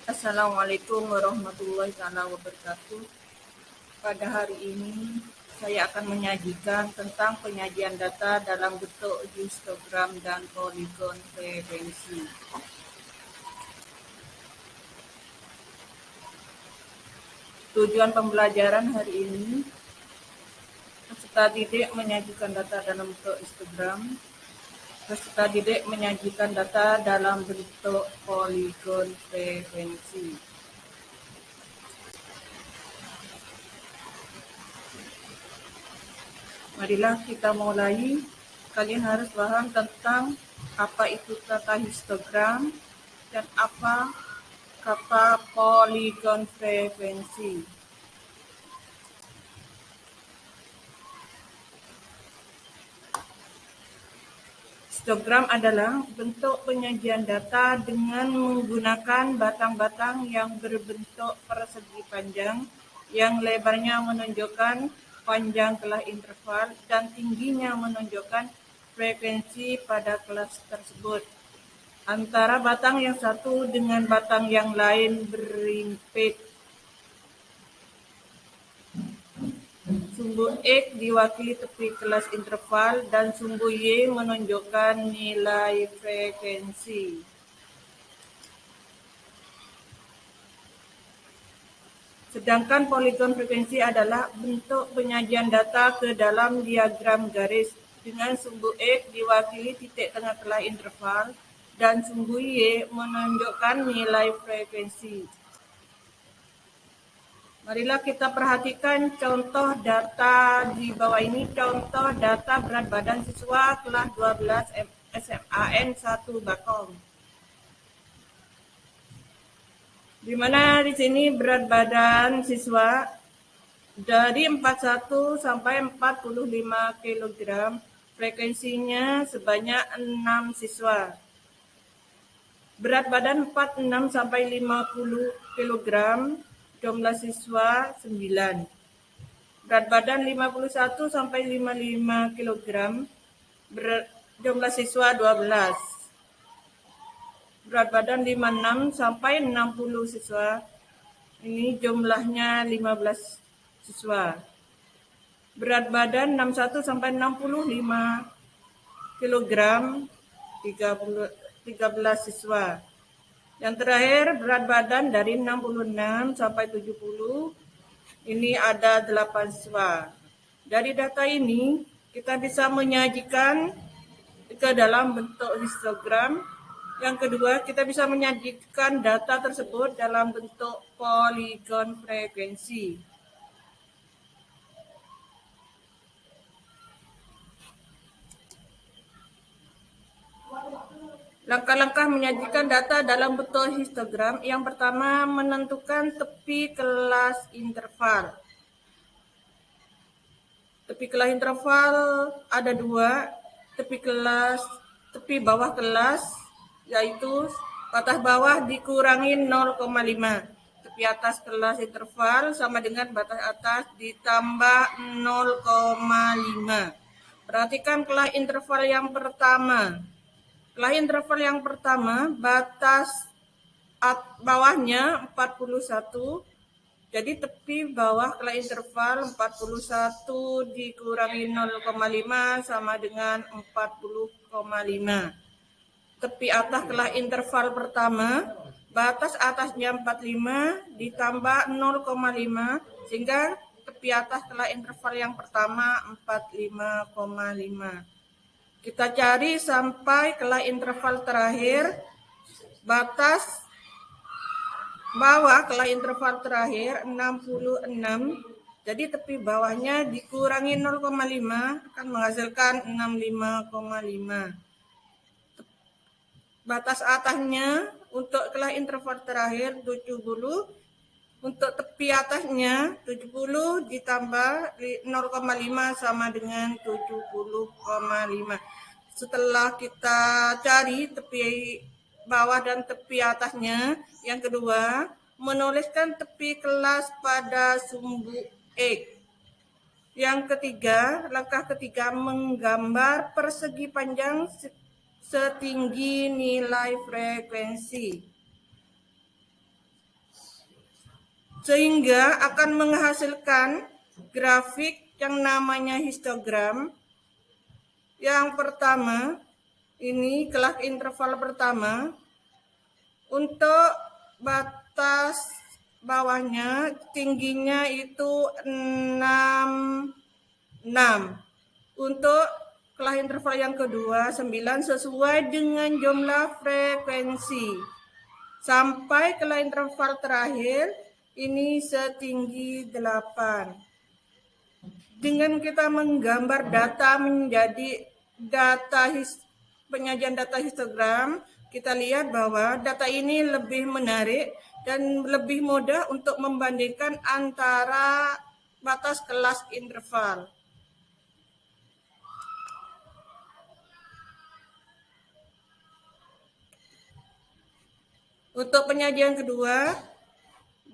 Assalamualaikum warahmatullahi wabarakatuh. Pada hari ini saya akan menyajikan tentang penyajian data dalam bentuk histogram dan poligon frekuensi. Tujuan pembelajaran hari ini, peserta didik menyajikan data dalam bentuk histogram. Peserta didik menyajikan data dalam bentuk poligon frekuensi. Marilah kita mulai. Kalian harus paham tentang apa itu data histogram dan apa kata poligon frekuensi. Histogram adalah bentuk penyajian data dengan menggunakan batang-batang yang berbentuk persegi panjang yang lebarnya menunjukkan panjang kelas interval dan tingginya menunjukkan frekuensi pada kelas tersebut. Antara batang yang satu dengan batang yang lain berimpit. Sumbu X diwakili tepi kelas interval dan sumbu Y menunjukkan nilai frekuensi. Sedangkan poligon frekuensi adalah bentuk penyajian data ke dalam diagram garis dengan sumbu X diwakili titik tengah kelas interval dan sumbu Y menunjukkan nilai frekuensi. Marilah kita perhatikan contoh data di bawah ini. Contoh data berat badan siswa kelas 12 SMAN 1 Bakong. Di mana di sini berat badan siswa dari 41 sampai 45 kg, frekuensinya sebanyak 6 siswa. Berat badan 46 sampai 50 kg, jumlah siswa 9. Berat badan 51 sampai 55 kg, jumlah siswa 12. Berat badan 56 sampai 60 siswa, ini jumlahnya 15 siswa. Berat badan 61 sampai 65 kg, 13 siswa. Yang terakhir berat badan dari 66 sampai 70, ini ada 8 siswa. Dari data ini kita bisa menyajikan ke dalam bentuk histogram. Yang kedua, kita bisa menyajikan data tersebut dalam bentuk poligon frekuensi. Langkah-langkah menyajikan data dalam bentuk histogram. Yang pertama, menentukan tepi kelas interval. Tepi kelas interval ada dua, tepi bawah kelas, yaitu batas bawah dikurangi 0,5. Tepi atas kelas interval sama dengan batas atas ditambah 0,5. Perhatikan kelas interval yang pertama. Kelas interval yang pertama, batas bawahnya 41. Jadi tepi bawah kelas interval 41 dikurangi 0,5 sama dengan 40,5. Tepi atas kelas interval pertama, batas atasnya 45 ditambah 0,5 sehingga tepi atas kelas interval yang pertama 45,5. Kita cari sampai kelas interval terakhir, batas bawah kelas interval terakhir 66. Jadi tepi bawahnya dikurangi 0,5 akan menghasilkan 65,5. Batas atasnya untuk kelas interval terakhir 70. Untuk tepi atasnya 70 ditambah 0,5 sama dengan 70,5. Setelah kita cari tepi bawah dan tepi atasnya, yang kedua, menuliskan tepi kelas pada sumbu X. Yang ketiga, langkah ketiga, menggambar persegi panjang setinggi nilai frekuensi. sehingga akan menghasilkan grafik yang namanya histogram. Yang pertama, ini kelas interval pertama, untuk batas bawahnya tingginya itu 6. Untuk kelas interval yang kedua 9 sesuai dengan jumlah frekuensi. Sampai kelas interval terakhir ini setinggi 8. Dengan kita menggambar data menjadi penyajian data histogram, kita lihat bahwa data ini lebih menarik dan lebih mudah untuk membandingkan antara batas kelas interval. Untuk penyajian kedua,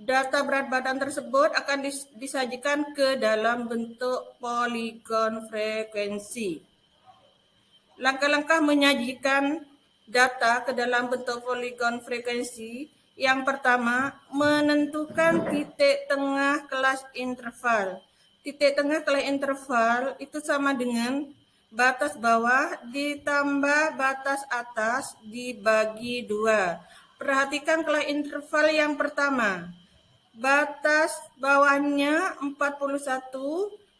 data berat badan tersebut akan disajikan ke dalam bentuk poligon frekuensi. Langkah-langkah menyajikan data ke dalam bentuk poligon frekuensi. Yang pertama, menentukan titik tengah kelas interval. Titik tengah kelas interval itu sama dengan batas bawah ditambah batas atas dibagi 2. Perhatikan kelas interval yang pertama. Batas bawahnya 41,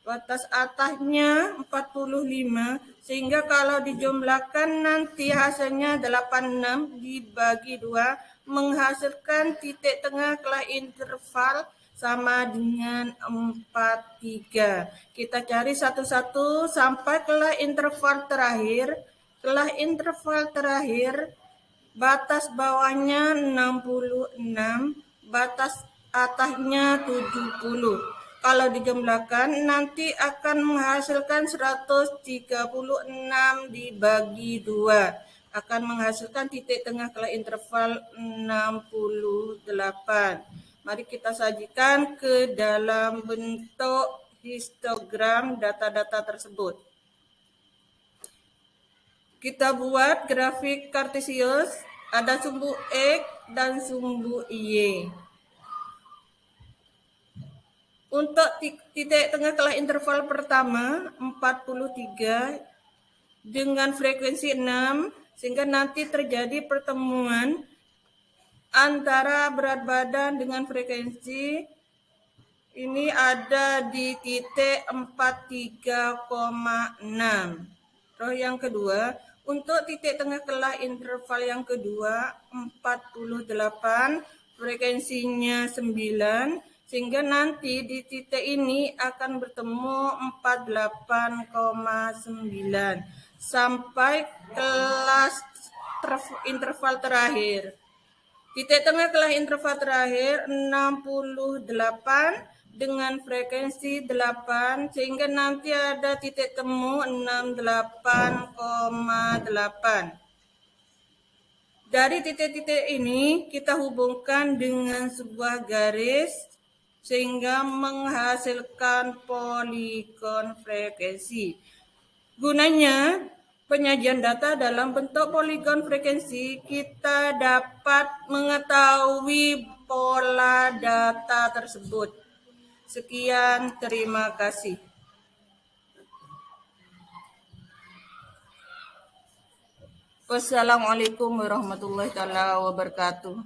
batas atasnya 45, sehingga kalau dijumlahkan nanti hasilnya 86 dibagi 2 menghasilkan titik tengah kelas interval sama dengan 43. Kita cari satu-satu sampai kelas interval terakhir. Kelas interval terakhir batas bawahnya 66, batas atasnya 70. Kalau dijumlahkan nanti akan menghasilkan 136 dibagi 2. Akan menghasilkan titik tengah kelas interval 68. Mari kita sajikan ke dalam bentuk histogram data-data tersebut. Kita buat grafik kartesius, ada sumbu X dan sumbu Y. Untuk titik tengah kelas interval pertama 43 dengan frekuensi 6, sehingga nanti terjadi pertemuan antara berat badan dengan frekuensi. Ini ada di titik 43,6. Terus yang kedua, untuk titik tengah kelas interval yang kedua 48, frekuensinya 9, sehingga nanti di titik ini akan bertemu 48,9 sampai kelas interval terakhir. Titik tengah kelas interval terakhir 68 dengan frekuensi 8, sehingga nanti ada titik temu 68,8. Dari titik-titik ini kita hubungkan dengan sebuah garis sehingga menghasilkan poligon frekuensi. Gunanya penyajian data dalam bentuk poligon frekuensi, kita dapat mengetahui pola data tersebut. Sekian, terima kasih. Wassalamualaikum warahmatullahi wabarakatuh.